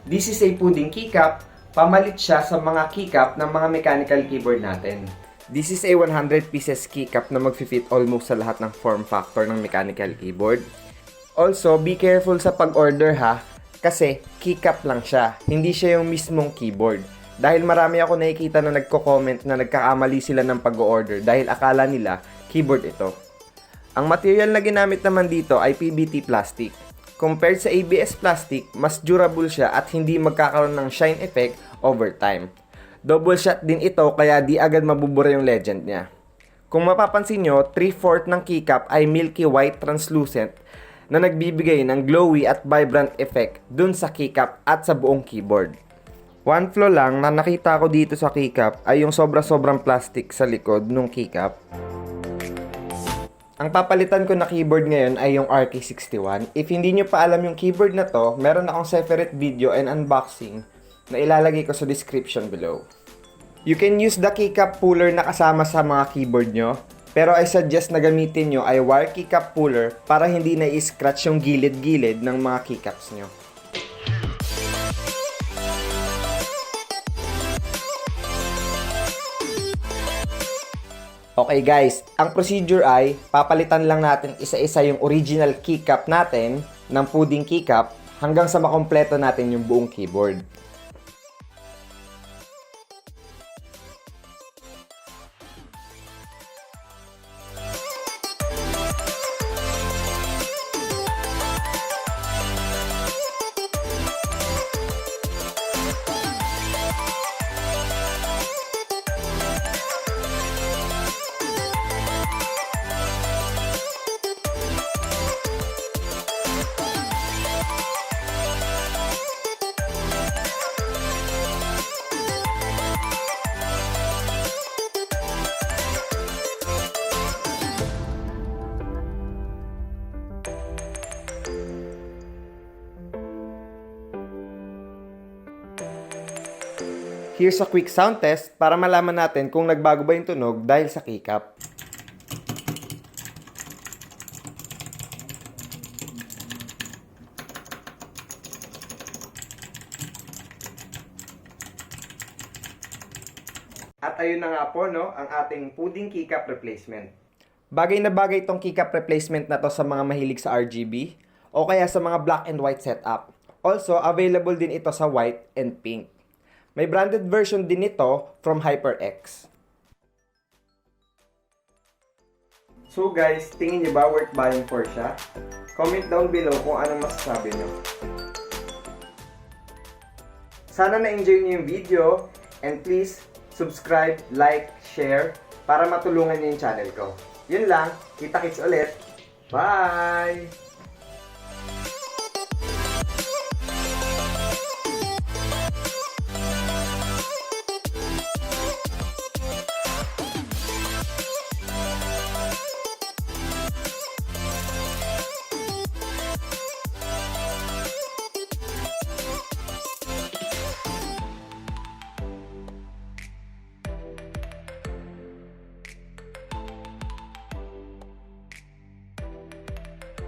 This is a puding keycap. Pamalit siya sa mga keycap ng mga mechanical keyboard natin. This is a 100 pieces keycap na mag-fit almost sa lahat ng form factor ng mechanical keyboard. Also, be careful sa pag-order ha, kasi keycap lang siya, hindi siya yung mismong keyboard. Dahil marami ako nakikita na nagko-comment na nagkakamali sila ng pag-order dahil akala nila keyboard ito. Ang material na ginamit naman dito ay PBT plastic. Compared sa ABS plastic, mas durable siya at hindi magkakaroon ng shine effect over time. Double shot din ito kaya di agad mabubura yung legend niya. Kung mapapansin nyo, 3/4 ng keycap ay milky white translucent na nagbibigay ng glowy at vibrant effect dun sa keycap at sa buong keyboard. One flaw lang na nakita ko dito sa keycap ay yung sobra-sobrang plastic sa likod ng keycap. Ang papalitan ko na keyboard ngayon ay yung RK61. If hindi nyo pa alam yung keyboard na to, meron akong separate video and unboxing na ilalagay ko sa description below. You can use the keycap puller na kasama sa mga keyboard nyo, pero I suggest na gamitin nyo ay wire keycap puller para hindi na i-scratch yung gilid-gilid ng mga keycaps nyo. Okay guys, ang procedure ay papalitan lang natin isa-isa yung original keycap natin ng puding keycap hanggang sa makompleto natin yung buong keyboard. Here's a quick sound test para malaman natin kung nagbago ba yung tunog dahil sa keycap. At ayun na nga po no, ang ating puding keycap replacement. Bagay na bagay itong keycap replacement na to sa mga mahilig sa RGB o kaya sa mga black and white setup. Also, available din ito sa white and pink. May branded version din nito from HyperX. So guys, tingin niyo ba worth buying for siya? Comment down below kung anong masasabi niyo. Sana na-enjoy niyo yung video and please subscribe, like, share para matulungan niyo yung channel ko. Yun lang, kita-kits ulit. Bye!